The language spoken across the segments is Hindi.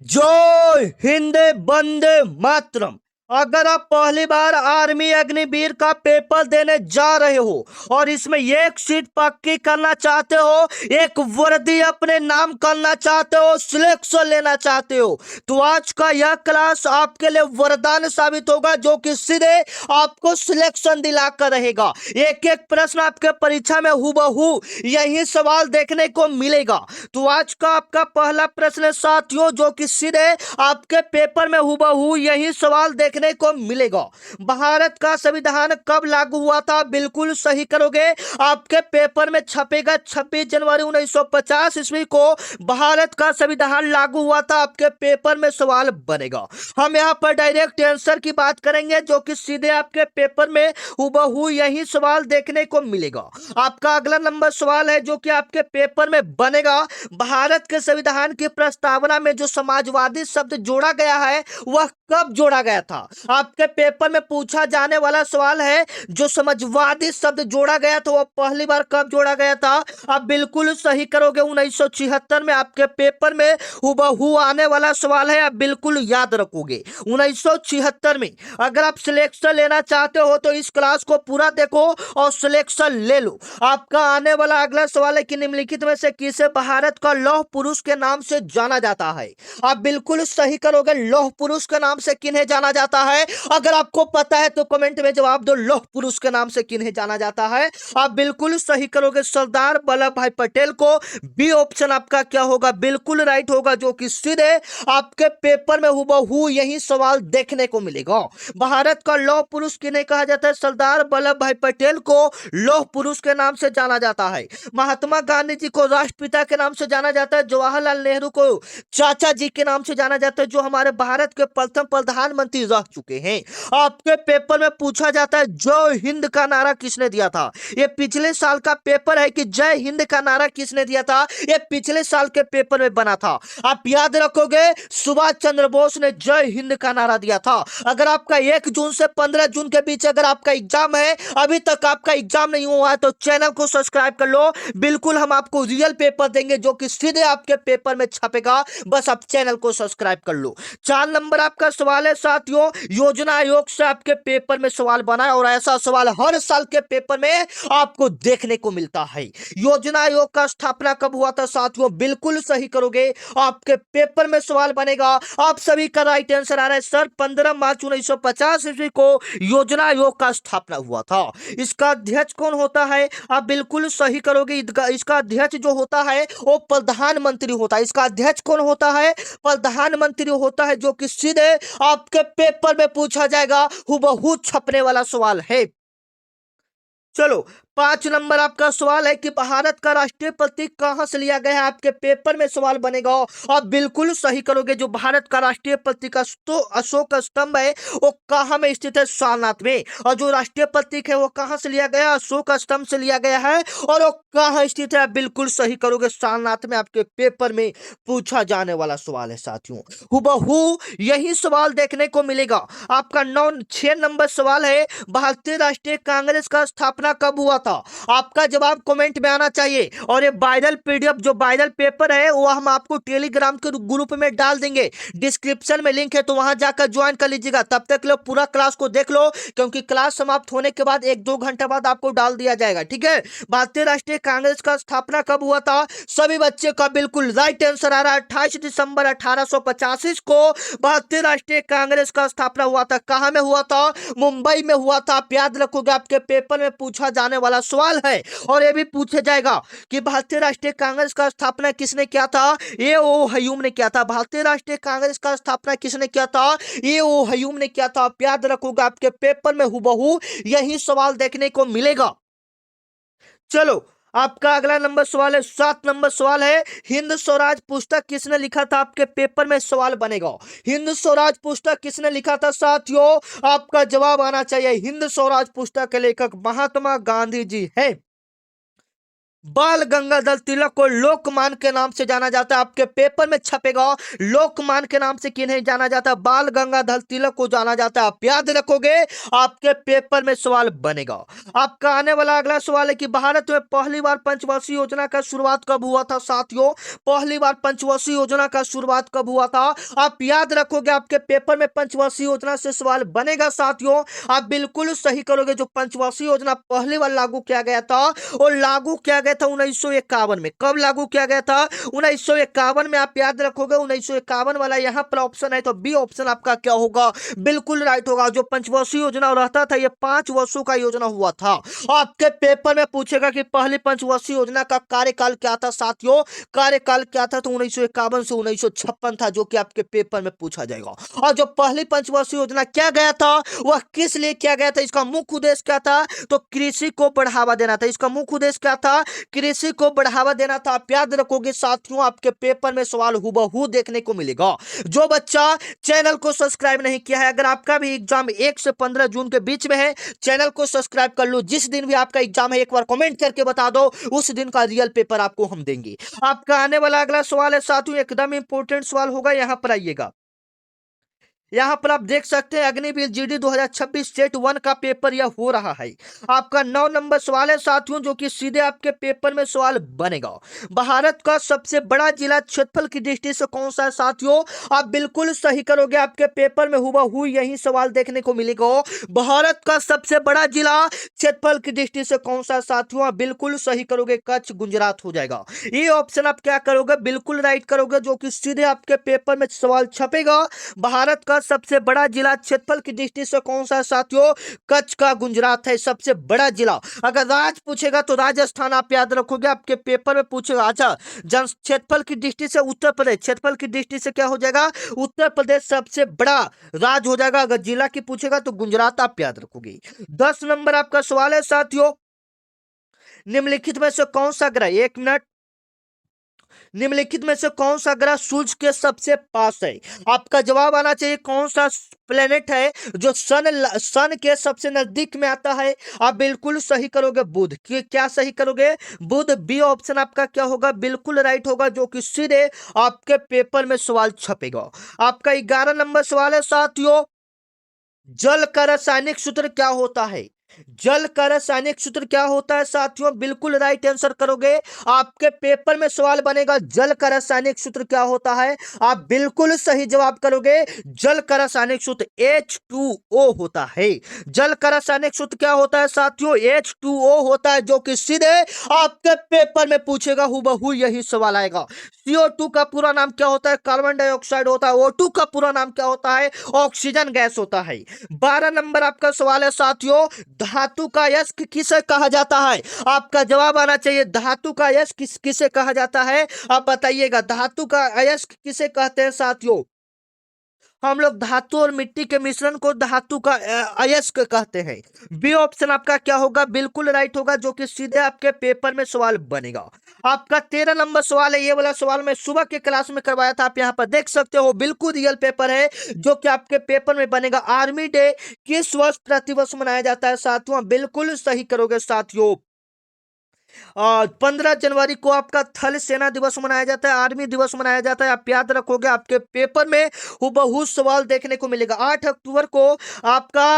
जय हिंद, वंदे मातरम। अगर आप पहली बार आर्मी अग्निवीर का पेपर देने जा रहे हो और इसमें एक सीट पक्की करना चाहते हो, एक वर्दी अपने नाम करना चाहते हो, सिलेक्शन लेना चाहते हो, तो आज का यह क्लास आपके लिए वरदान साबित होगा, जो कि सीधे आपको सिलेक्शन दिलाकर रहेगा। एक एक प्रश्न आपके परीक्षा में हूबहू यही सवाल देखने को मिलेगा। तो आज का आपका पहला प्रश्न है साथियों, जो कि सीधे आपके पेपर में हूबहू यही सवाल देखने को मिलेगा। भारत का संविधान कब लागू हुआ था? बिल्कुल सही करोगे। आपके पेपर में छपेगा 26 जनवरी 1950 ईस्वी को भारत का संविधान लागू हुआ था। आपके पेपर में सवाल बनेगा। हम यहाँ पर डायरेक्ट आंसर की बात करेंगे, जो कि सीधे आपके पेपर में हूबहू यही सवाल देखने को मिलेगा। आपका अगला नंबर सवाल है, जो कि आपके पेपर में बनेगा। भारत के संविधान की प्रस्तावना में जो समाजवादी शब्द जोड़ा गया है, वह कब जोड़ा गया था? आपके पेपर में पूछा जाने वाला सवाल है, जो समाजवादी शब्द जोड़ा गया था, वह पहली बार कब जोड़ा गया था? आप बिल्कुल सही करोगे, 1976 में। आपके पेपर में हूबहू आने वाला सवाल है, आप बिल्कुल याद रखोगे, 1976 में। अगर आप सिलेक्शन लेना चाहते हो तो इस क्लास को पूरा देखो और सिलेक्शन ले लो। आपका आने वाला अगला सवाल है कि निम्नलिखित में से किसे भारत का लौह पुरुष के नाम से जाना जाता है? आप बिल्कुल सही करोगे, लौह पुरुष के नाम से किन्हें जाना जाता है? अगर आपको पता है तो कमेंट में जवाब दो, लौह पुरुष के नाम से किन्हें जाना जाता है? आप बिल्कुल सही करोगे, सरदार वल्लभ भाई पटेल को। बी ऑप्शन आपका क्या होगा? बिल्कुल राइट होगा, जो कि सीधे आपके पेपर में हूबहू यही सवाल देखने को मिलेगा। भारत का लौह पुरुष किन्हें कहा जाता है? सरदार वल्लभ भाई पटेल को लौह पुरुष के नाम से जाना जाता है। महात्मा गांधी जी को राष्ट्रपिता के नाम से जाना जाता है। जवाहरलाल नेहरू को चाचा जी के नाम से जाना जाता है, जो हमारे भारत के प्रथम प्रधानमंत्री रह चुके हैं। आपके पेपर में पूछा जाता है, जय हिंद का नारा किसने दिया था? ये पिछले साल का पेपर है कि जय हिंद का नारा किसने दिया था। ये पिछले साल के पेपर में बना था। आप याद रखोगे, सुभाष चंद्र बोस ने जय हिंद का नारा दिया था। अगर आपका 1 जून से 15 जून के बीच अगर आपका एग्जाम है, अभी तक आपका एग्जाम नहीं हुआ है, तो चैनल को सब्सक्राइब कर लो। बिल्कुल हम आपको रियल पेपर देंगे, जो कि सीधे आपके पेपर में छपेगा। बस आप चैनल को सब्सक्राइब कर लो। 4 नंबर आपका सवाल है साथियों, योजना आयोग से आपके पेपर में सवाल बना है और ऐसा सवाल हर साल के पेपर में आपको देखने को मिलता है। योजना आयोग का स्थापना कब हुआ था साथियों? बिल्कुल सही करोगे, आपके पेपर में सवाल बनेगा। आप सभी का राइट आंसर आ रहा है सर, 15 मार्च 1950 ईस्वी को योजना आयोग का स्थापना हुआ था। इसका अध्यक्ष कौन होता है? आप बिल्कुल सही करोगे, इसका अध्यक्ष जो होता है वो प्रधानमंत्री होता है। इसका अध्यक्ष कौन होता है? प्रधानमंत्री होता है, जो कि सीधे आपके पेपर में पूछा जाएगा, हूबहू छपने वाला सवाल है। चलो, 5 नंबर आपका सवाल है कि भारत का राष्ट्रीय प्रतीक कहां से लिया गया है? आपके पेपर में सवाल बनेगा। आप बिल्कुल सही करोगे, जो भारत का राष्ट्रीय प्रतीक अशोक स्तंभ है, वो कहां में स्थित है? सारनाथ में। और जो राष्ट्रीय प्रतीक है वो कहां से लिया गया? अशोक स्तंभ से लिया गया है। और वो कहां स्थित है? बिल्कुल सही करोगे, सारनाथ में। आपके पेपर में पूछा जाने वाला सवाल है साथियों, हूबहू यही सवाल देखने को मिलेगा। आपका 6 नंबर सवाल है, भारतीय राष्ट्रीय कांग्रेस का स्थापना कब हुआ था? आपका जवाब कमेंट में आना चाहिए। और ये वायरल पीडीएफ, जो वायरल पेपर है, वो हम आपको टेलीग्राम के ग्रुप में डाल देंगे। डिस्क्रिप्शन में लिंक है, तो वहां जाकर ज्वाइन कर लीजिएगा। तब तक लो पूरा क्लास को देख लो, क्योंकि क्लास समाप्त होने के बाद 1-2 घंटे बाद आपको डाल दिया जाएगा, ठीक है। भारतीय राष्ट्रीय कांग्रेस का स्थापना कब हुआ था? सभी बच्चे का बिल्कुल राइट आंसर आ रहा है, 28 दिसंबर 1885 को भारतीय राष्ट्रीय कांग्रेस का स्थापना हुआ था। कहां में हुआ था? मुंबई में हुआ था। आप याद रखोगे, आपके पेपर में पूछा जाने वाला सवाल है। और यह भी पूछा जाएगा कि भारतीय राष्ट्रीय कांग्रेस का स्थापना किसने किया था? ये ओ हयूम ने किया था। भारतीय राष्ट्रीय कांग्रेस का स्थापना किसने किया था? ये ओ हयूम ने किया था। आप याद रखोगे, आपके पेपर में हूबहू यही सवाल देखने को मिलेगा। चलो, आपका अगला नंबर सवाल है, 7 नंबर सवाल है, हिंद स्वराज पुस्तक किसने लिखा था? आपके पेपर में सवाल बनेगा, हिंद स्वराज पुस्तक किसने लिखा था साथियों? आपका जवाब आना चाहिए। हिंद स्वराज पुस्तक के लेखक महात्मा गांधी जी है। बाल गंगाधर तिलक को लोकमान्य के नाम से जाना जाता है। आपके पेपर में छपेगा लोकमान्य के नाम से किन्हें जाना जाता है, बाल गंगाधर तिलक को जाना जाता है। आप याद रखोगे, आपके पेपर में सवाल बनेगा। आपका आने वाला अगला सवाल है कि भारत में पहली बार पंचवर्षीय योजना का शुरुआत कब हुआ था साथियों? पहली बार पंचवर्षीय योजना का शुरुआत कब हुआ था? आप याद रखोगे, आपके पेपर में पंचवर्षीय योजना से सवाल बनेगा साथियों। आप बिल्कुल सही करोगे। जो पंचवर्षीय योजना पहली बार लागू किया गया था, और लागू किया गया था 1951 में। कब लागू किया गया था? 1951 में। आप याद रखोगे 1951 वाला यहां पर ऑप्शन है, तो बी ऑप्शन आपका क्या होगा? बिल्कुल राइट होगा। जो पंचवर्षीय योजना रहता था, यह 5 वर्षों का योजना हुआ था। आपके पेपर में पूछेगा कि पहली पंचवर्षीय योजना का कार्यकाल क्या था साथियों? कार्यकाल क्या था? तो 1951 से 1956 था, जो कि आपके पेपर में पूछा जाएगा। और जो पहली पंचवर्षीय योजना किया गया था, वह किस लिए किया गया था? इसका मुख्य उद्देश्य क्या था? तो कृषि को बढ़ावा देना था। इसका मुख्य उद्देश्य क्या था? कृषि को बढ़ावा देना था। आप याद रखोगे साथियों, आपके पेपर में सवाल हुबहू देखने को मिलेगा। जो बच्चा चैनल को सब्सक्राइब नहीं किया है, अगर आपका भी एग्जाम 1 से 15 जून के बीच में है, चैनल को सब्सक्राइब कर लो। जिस दिन भी आपका एग्जाम है, एक बार कमेंट करके बता दो, उस दिन का रियल पेपर आपको हम देंगे। आपका आने वाला अगला सवाल है साथियों, एकदम इंपॉर्टेंट सवाल होगा। यहां पर आइएगा, यहां पर आप देख सकते हैं अग्निवीर जीडी 2026 स्टेट 1 का पेपर यह हो रहा है। आपका 9 नंबर सवाल है साथियों, जो कि सीधे आपके पेपर में सवाल बनेगा। भारत का सबसे बड़ा जिला क्षेत्रफल की दृष्टि से कौन सा है साथियों? आप बिल्कुल सही करोगे। आपके पेपर में हुबहू यही सवाल देखने को मिलेगा। भारत का सबसे बड़ा जिला क्षेत्रफल की दृष्टि से कौन सा है साथियों? आप बिल्कुल सही करोगे, कच्छ गुजरात हो जाएगा। ये ऑप्शन आप क्या करोगे? बिल्कुल राइट करोगे, जो कि सीधे आपके पेपर में सवाल छपेगा। भारत का सबसे बड़ा जिला क्षेत्रफल की दृष्टि से कौन सा है साथियों? कच्छ का गुजरात है सबसे बड़ा जिला। अगर राज पूछेगा तो राजस्थान आप याद रखोगे, आपके पेपर में पूछेगा। अच्छा, जन क्षेत्रफल की दृष्टि से उत्तर प्रदेश, क्षेत्रफल की दृष्टि से क्या हो जाएगा? उत्तर प्रदेश सबसे बड़ा राज हो जाएगा। अगर जिला की पूछेगा तो गुजरात आप याद रखोगे। 10 नंबर आपका सवाल है साथियों, निम्नलिखित में से कौन सा ग्रह, 1 मिनट, निम्नलिखित में से कौन सा ग्रह सूर्य के सबसे पास है? आपका जवाब आना चाहिए कौन सा प्लेनेट है जो सन के सबसे नजदीक में आता है? आप बिल्कुल सही करोगे, बुध। क्या सही करोगे? बुध। बी ऑप्शन आपका क्या होगा? बिल्कुल राइट होगा, जो कि सीधे आपके पेपर में सवाल छपेगा। आपका 11 नंबर सवाल है साथियों, जल का रासायनिक सूत्र क्या होता है? जल का रासायनिक सूत्र क्या होता है साथियों? बिल्कुल राइट आंसर करोगे। आपके पेपर में सवाल बनेगा, जल का रासायनिक सूत्र क्या होता है? आप बिल्कुल सही जवाब करोगे। जल का रासायनिक सूत्र H2O होता है। जल का रासायनिक सूत्र क्या होता है साथियों? H2O होता है, जो कि सीधे आपके पेपर में पूछेगा। हुबहू यही सवाल आएगा। CO2 का पूरा नाम क्या होता है? कार्बन डाइऑक्साइड होता है। O2 का पूरा नाम क्या होता है? ऑक्सीजन गैस होता है। 12 नंबर आपका सवाल है साथियों, धातु का अयस्क किसे कहा जाता है? आपका जवाब आना चाहिए, धातु का अयस्क किसे कहा जाता है? आप बताइएगा, धातु का अयस्क किसे कहते हैं साथियों? हम लोग धातु और मिट्टी के मिश्रण को धातु का अयस्क कहते हैं। बी ऑप्शन आपका क्या होगा? बिल्कुल राइट होगा, जो कि सीधे आपके पेपर में सवाल बनेगा। आपका 13 नंबर सवाल है। ये वाला सवाल मैं सुबह के क्लास में करवाया था, आप यहाँ पर देख सकते हो। बिल्कुल रियल पेपर है, जो कि आपके पेपर में बनेगा। आर्मी डे किस वर्ष प्रतिवर्ष मनाया जाता है साथियों? बिल्कुल सही करोगे साथियों। 15 जनवरी को आपका थल सेना दिवस मनाया जाता है, आर्मी दिवस मनाया जाता है। आप याद रखोगे, आपके पेपर में हुबहू सवाल देखने को मिलेगा। 8 अक्टूबर को आपका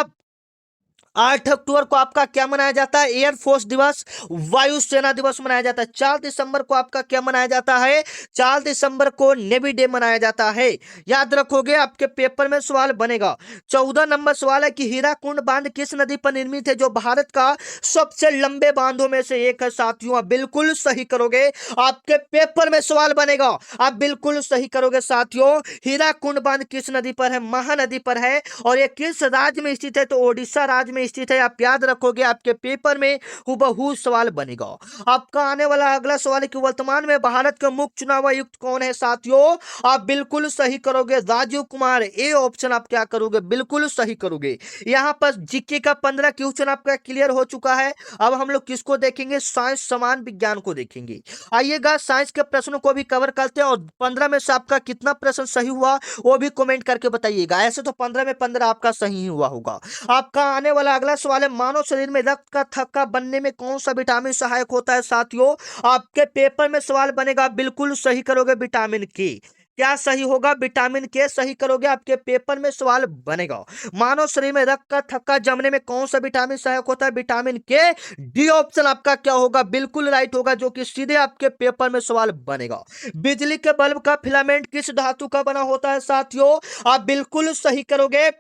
8 अक्टूबर को आपका क्या मनाया जाता है? एयरफोर्स दिवस, वायुसेना दिवस मनाया जाता है। 4 दिसंबर को आपका क्या मनाया जाता है? 4 दिसंबर को नेवी डे मनाया जाता है। याद रखोगे, आपके पेपर में सवाल बनेगा। 14 नंबर सवाल है कि हीराकुंड बांध किस नदी पर निर्मित है, जो भारत का सबसे लंबे बांधों में से एक है साथियों? आप बिल्कुल सही करोगे, आपके पेपर में सवाल बनेगा। आप बिल्कुल सही करोगे साथियों। हीराकुंड बांध किस नदी पर है? महानदी पर है। और यह किस राज्य में स्थित है? तो ओडिशा राज्य में स्थित है। आप याद रखोगे, आपके पेपर में हुबहू सवाल बनेगा। आपका आने वाला अगला सवाल है कि वर्तमान में भारत के मुख्य चुनाव आयुक्त कौन है साथियों? आप बिल्कुल सही करोगे, राजीव कुमार। ए ऑप्शन आप क्या करोगे? बिल्कुल सही करोगे। यहां पर जीके का 15 क्वेश्चन आपका क्लियर हो चुका है। अब हम लोग किसको देखेंगे? साइंस समान विज्ञान को देखेंगे। आइएगा, साइंस के प्रश्नों को भी कवर करते हैं, और 15 में से आपका कितना प्रश्न सही हुआ वो भी कमेंट करके बताइएगा। ऐसे तो 15 में 15 आपका सही हुआ होगा। आपका आने वाला वाला अगला सवाल है, मानव शरीर में रक्त का थक्का बनने में कौन सा विटामिन सहायक होता है साथियों? आपके पेपर में सवाल बनेगा, बिल्कुल सही करोगे, विटामिन के। क्या सही होगा? विटामिन के सही करोगे, आपके पेपर में सवाल बनेगा। मानव शरीर में रक्त का थक्का जमने में कौन सा विटामिन सहायक होता है? विटामिन के। डी ऑप्शन आपका क्या होगा? बिल्कुल राइट होगा, जो कि सीधे आपके पेपर में सवाल बनेगा। बिजली के बल्ब का फिलामेंट किस धातु का बना होता है साथियों? आप बिल्कुल सही करोगे,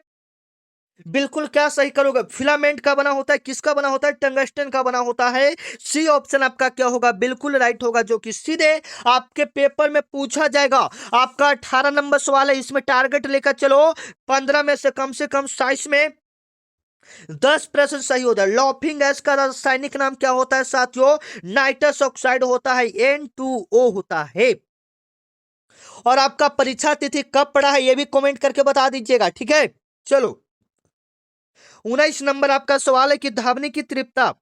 बिल्कुल क्या सही करोगे? फिलामेंट का बना होता है, किसका बना होता है? टंगस्टन का बना होता है। सी ऑप्शन आपका क्या होगा? बिल्कुल राइट होगा, जो कि सीधे आपके पेपर में पूछा जाएगा। आपका 18 नंबर सवाल है, इसमें टारगेट लेकर चलो, 15 में से कम 22 में 10 प्रश्न सही हो जाए। लॉफिंग गैस का रासायनिक नाम क्या होता है साथियों? नाइट्रस ऑक्साइड होता है, N2O होता है। और आपका परीक्षा तिथि कब पड़ा है, यह भी कमेंट करके बता दीजिएगा, ठीक है। चलो, 19 नंबर आपका सवाल है कि ध्वनि की तीव्रता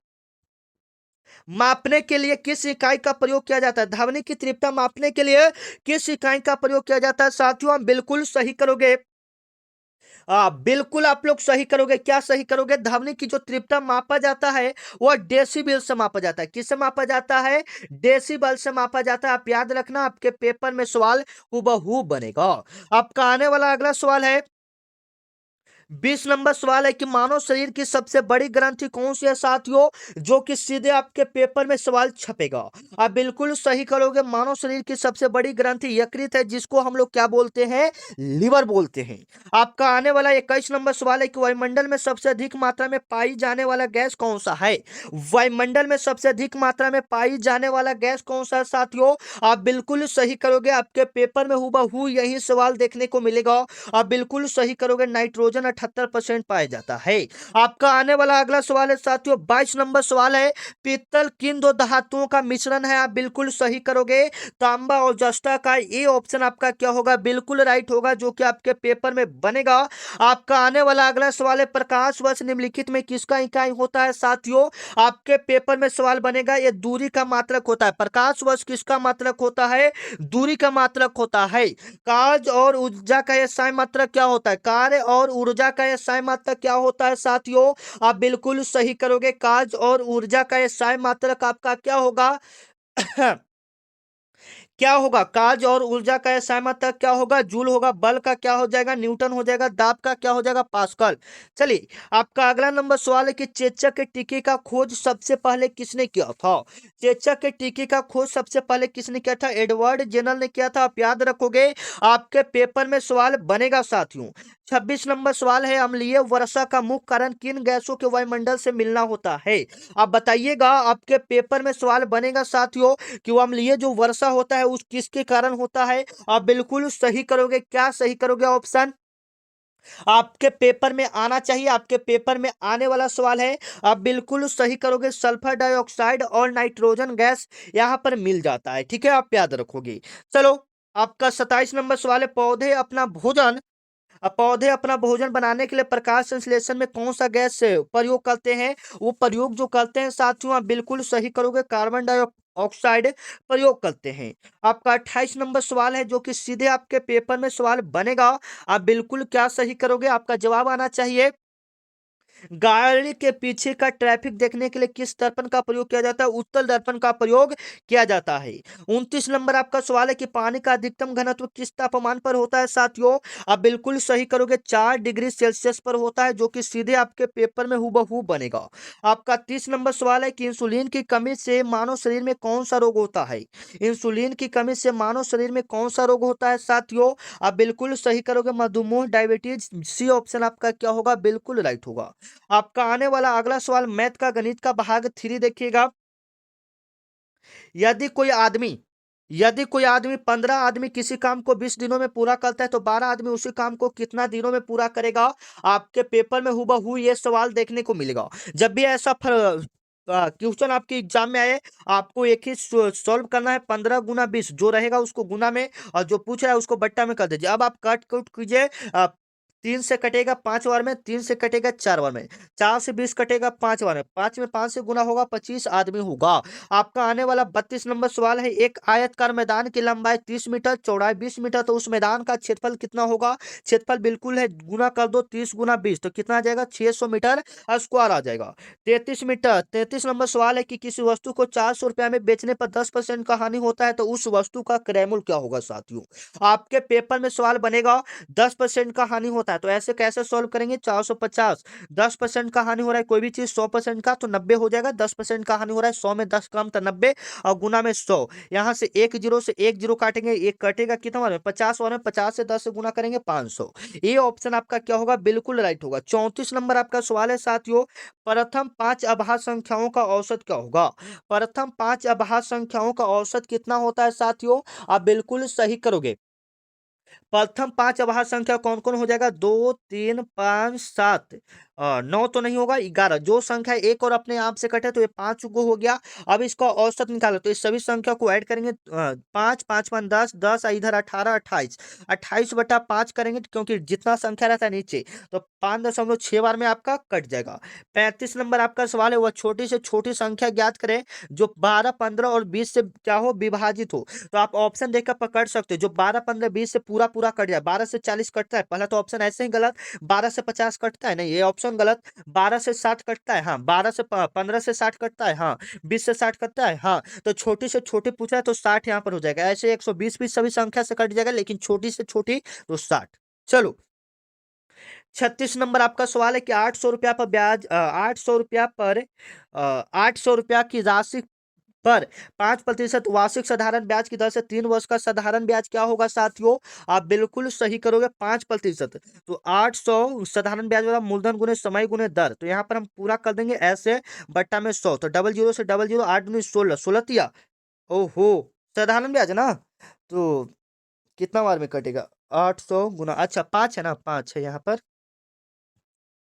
मापने के लिए किस इकाई का प्रयोग किया जाता है? ध्वनि की तीव्रता मापने के लिए किस इकाई का प्रयोग किया जाता है साथियों? आप बिल्कुल सही करोगे, बिल्कुल आप लोग सही करोगे। क्या सही करोगे? ध्वनि की जो तीव्रता मापा जाता है वह डेसिबल से मापा जाता है। किससे मापा जाता है? डेसिबल से मापा जाता है। आप याद रखना, आपके पेपर में सवाल हूबहू बनेगा। आपका आने वाला अगला सवाल है, 20 नंबर सवाल है कि मानव शरीर की सबसे बड़ी ग्रंथि कौन सी है साथियों? जो कि सीधे आपके पेपर में सवाल छपेगा। आप बिल्कुल सही करोगे, मानव शरीर की सबसे बड़ी ग्रंथि यकृत है, जिसको हम लोग क्या बोलते हैं? लिवर बोलते हैं। आपका आने वाला 21 नंबर सवाल है कि वायुमंडल में सबसे अधिक मात्रा में पाई जाने वाला गैस कौन सा है? वायुमंडल में सबसे अधिक मात्रा में पाई जाने वाला गैस कौन सा है साथियों? आप बिल्कुल सही करोगे, आपके पेपर में हूबहू यही सवाल देखने को मिलेगा। आप बिल्कुल सही करोगे, नाइट्रोजन 78% पाया जाता है। आपका आने वाला अगला सवाल है साथियों, 22 नंबर सवाल है, पीतल किन दो धातुओं का मिश्रण है? आप बिल्कुल सही करोगे, तांबा और जस्ता का। ये ऑप्शन आपका क्या होगा? बिल्कुल राइट होगा, जो कि आपके पेपर में बनेगा। आपका आने वाला अगला सवाल है, प्रकाश वर्ष निम्नलिखित में किसका इकाई होता है साथियों? आपके पेपर में सवाल बनेगा, ये दूरी का मात्रक होता है। प्रकाश वर्ष किसका मात्रक होता है? दूरी का मात्रक होता है। कार्य और ऊर्जा का यह सही मात्रक क्या होता है? कार्य और ऊर्जा का यह सही मात्रक क्या होता है साथियों? आप बिल्कुल सही करोगे, कार्य और ऊर्जा का यह सही मात्रक आपका क्या होगा? क्या होगा? कार्य और ऊर्जा का असहमत क्या होगा? जूल होगा। बल का क्या हो जाएगा? न्यूटन हो जाएगा। दाब का क्या हो जाएगा? पास्कल। चलिए, आपका अगला नंबर सवाल है कि चेचक के टीके का खोज सबसे पहले किसने किया था? चेचक के टीके का खोज सबसे पहले किसने किया था? एडवर्ड जेनर ने किया था। आप याद रखोगे, आपके पेपर में सवाल बनेगा साथियों। 26 नंबर सवाल है, अम्लीय वर्षा का मुख्य कारण किन गैसों के वायुमंडल से मिलना होता है? आप बताइएगा, आपके पेपर में सवाल बनेगा साथियों कि वो अम्लीय जो वर्षा होता है उस किसके कारण होता है? आप बिल्कुल सही करोगे। क्या सही करोगे? ऑप्शन आपके पेपर में आना चाहिए, आपके पेपर में आने वाला सवाल है। आप बिल्कुल सही करोगे, सल्फर डाइऑक्साइड और नाइट्रोजन गैस यहां पर मिल जाता है, ठीक है, आप याद रखोगे। चलो, आपका 27 नंबर सवाल है, पौधे अपना भोजन बनाने के लिए प्रकाश संश्लेषण में कौन सा गैस से प्रयोग करते हैं? वो प्रयोग जो करते हैं साथियों, आप बिल्कुल सही करोगे, कार्बन डाइऑक्साइड प्रयोग करते हैं। आपका 28 नंबर सवाल है, जो कि सीधे आपके पेपर में सवाल बनेगा। आप बिल्कुल क्या सही करोगे? आपका जवाब आना चाहिए, गाड़ी के पीछे का ट्रैफिक देखने के लिए किस दर्पण का प्रयोग किया जाता है? उत्तल दर्पण का प्रयोग किया जाता है। 29 नंबर आपका सवाल है कि पानी का अधिकतम घनत्व किस तापमान पर होता है साथियों? आप बिल्कुल सही करोगे, 4 डिग्री सेल्सियस पर होता है, जो कि सीधे आपके पेपर में हूबहू बनेगा। आपका 30 नंबर सवाल है कि इंसुलिन की कमी से मानव शरीर में कौन सा रोग होता है? इंसुलिन की कमी से मानव शरीर में कौन सा रोग होता है साथियों? आप बिल्कुल सही करोगे, मधुमेह, डायबिटीज। सी ऑप्शन आपका क्या होगा? बिल्कुल राइट होगा। आपका आने वाला अगला सवाल मैथ का गणित का भाग 3 देखिएगा। यदि कोई आदमी यदि कोई आदमी 15 आदमी किसी काम को 20 दिनों में पूरा करता है, तो 12 आदमी उसी काम को कितना दिनों में पूरा करेगा? आपके पेपर में हूबहू ये सवाल देखने को मिलेगा। जब भी ऐसा क्वेश्चन आपके एग्जाम में आए, आपको एक ही सॉल्व करना है, 15 गुना 20 जो रहेगा उसको गुना में, और जो पूछ रहा है उसको बट्टा में कर दीजिए। अब आप कट कुट कीजिए, 3 से कटेगा 5 बार में, 3 से कटेगा 4 बार में, 4 से 20 कटेगा 5 बार में, 5 में 5 से गुना होगा 25 आदमी होगा। आपका आने वाला 32 नंबर सवाल है, एक आयतकार मैदान की लंबाई 30 मीटर, चौड़ाई 20 मीटर, तो उस मैदान का क्षेत्रफल कितना होगा? क्षेत्रफल बिल्कुल है, गुना कर दो 30 गुना 20, तो कितना आ जाएगा? 600 मीटर स्क्वायर आ जाएगा। 33 मीटर, 33 नंबर सवाल है कि किसी वस्तु को 400 रुपया में बेचने पर 10% का हानि होता है, तो उस वस्तु का क्रय मूल्य क्या होगा साथियों? आपके पेपर में सवाल बनेगा 10% का हानि होता है, तो ऐसे कैसे सॉल्व करेंगे? 450, 10% का हानि हो रहा है कोई भी चीज 100% का, तो 90 हो जाएगा। 10% का हानि हो रहा है 100 में 10 कम तो 90, और गुना में 100। यहाँ से एक जीरो से एक जीरो काटेंगे, एक कटेगा कितना बार में? 50 बार में। 50 से 10 से गुना करेंगे 500। ये ऑप्शन आपका क्या होगा? बिल्कुल राइट होगा। 34 नंबर आपका सवाल है साथियों, प्रथम 5 अभाज्य संख्याओं का औसत क्या होगा? प्रथम 5 अभाज्य संख्याओं का औसत कितना होता है साथियों? आप बिल्कुल सही करोगे। प्रथम 5 अभाज्य संख्या कौन कौन हो जाएगा? 2, 3, 5, 7, 9 तो नहीं होगा, 11। जो संख्या एक और अपने आप से कटे तो ये 5 गो हो गया। अब इसका औसत निकालो, तो इस सभी संख्या को ऐड करेंगे, 5, 5 5 10, 10 इधर 18, 28, 28 बटा 5 करेंगे, क्योंकि जितना संख्या रहता है नीचे तो 5.6 बार में आपका कट जाएगा। 35 नंबर आपका सवाल है, वह छोटी से छोटी संख्या ज्ञात करें जो 12, 15 और 20 से क्या हो? विभाजित हो। तो आप ऑप्शन देखकर पकड़ सकते हो, जो 12, 15, 20 से पूरा पूरा कट जाए। 12 से 40 कटता है, पहला तो ऑप्शन ऐसे ही गलत। 12 से 50 कटता है, नहीं ये ऑप्शन गलत। 12 से 60 कटता है, हाँ। 12 से 15 से 60 कटता है, हाँ। 20 से 60 कटता है, हाँ। तो छोटी से छोटी पूछा है तो 60 यहाँ पर हो जाएगा। ऐसे 120 भी सभी संख्या से कट जाएगा, लेकिन छोटी से छोटी तो 60। चलो, 36 नंबर आपका सवाल है कि 800 रुपया पर ब्याज, 800 रुपया पर 800 रुपया की राशि पर 5% वार्षिक साधारण ब्याज की दर से 3 वर्ष का साधारण ब्याज क्या होगा साथियों? आप बिल्कुल सही करोगे, 5%। तो 800 साधारण ब्याज वाला मूलधन गुने समय गुने दर, तो यहाँ पर हम पूरा कर देंगे ऐसे, बट्टा में 100, तो डबल जीरो से डबल जीरो, 8 दूनी 16, 16 तिया, ओहो, साधारण ब्याज है ना, तो कितना बार में कटेगा? 800 गुना, अच्छा 5 है ना, 5 है यहाँ पर,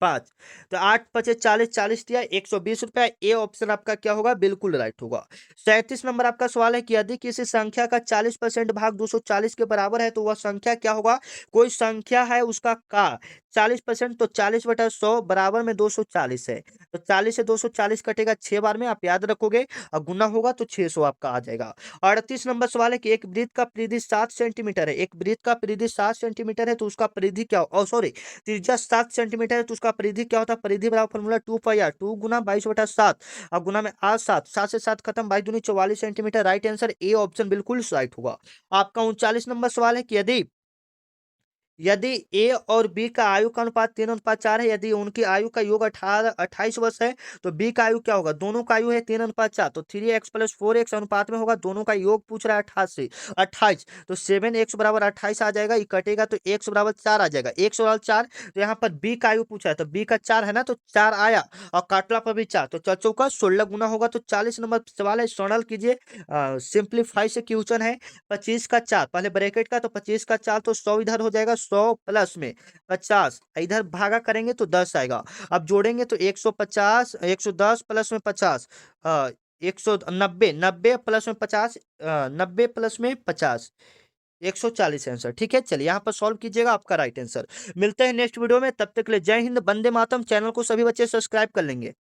5, तो 8 × 5 = 40, 40 दिया 120 रुपया। ए ऑप्शन आपका क्या होगा? बिल्कुल राइट होगा। 37 नंबर आपका सवाल है कि यदि किसी संख्या का 40% भाग 240 के बराबर है तो वह संख्या क्या होगा? कोई संख्या है उसका का 40%, तो 40/100 बराबर में 240 है, तो 40 से 240 कटेगा 6 बार में, आप याद रखोगे, और गुना होगा तो 600 आपका आ जाएगा। 38 नंबर सवाल है कि एक वृत्त का परिधि 7 सेंटीमीटर है, एक वृत्त का परिधि 7 सेंटीमीटर है, तो उसका परिधि क्या हो? सॉरी, त्रिज्या 7 सेंटीमीटर है, तो उसका परिधि क्या होता है? परिधि बराबर फॉर्मूला 2 पाई r, 2 गुना 22/7, और गुना में r 7, 7 से 7 खत्म, 22 दूनी 44 centimetre. Right answer A option बिल्कुल राइट होगा। आपका 39 नंबर सवाल है कि यदि यदि ए और बी का आयु का अनुपात 3:4 है, यदि उनकी आयु का योग 28 वर्ष है, तो बी का आयु क्या होगा? दोनों का आयु है 3:4, तो 3x + 4x अनुपात में होगा। दोनों का योग पूछ रहा है 88, 28, तो 7x = 28 आ जाएगा। ये कटेगा तो x = 4 आ जाएगा, x = 4। तो यहाँ पर बी का आयु पूछा है, तो बी का 4 है ना, तो 4 आया, और काटला पर भी 4, तो 4 चौका 16 गुना होगा। तो 40 नंबर सवाल है, सरल कीजिए, सिंप्लीफाई से क्वेश्चन है। 25 का 4 पहले ब्रैकेट का, तो 25 का 4 तो 100 इधर हो जाएगा, 100 प्लस में 50 इधर भागा करेंगे तो 10 आएगा। अब जोड़ेंगे तो 150, 110 प्लस में 50, 190, 90 प्लस में 50, 90 प्लस में 50, 140 आंसर। ठीक है, चलिए यहाँ पर सॉल्व कीजिएगा, आपका राइट आंसर। मिलते हैं नेक्स्ट वीडियो में, तब तक के लिए जय हिंद, वंदे मातरम। चैनल को सभी बच्चे सब्सक्राइब कर लेंगे।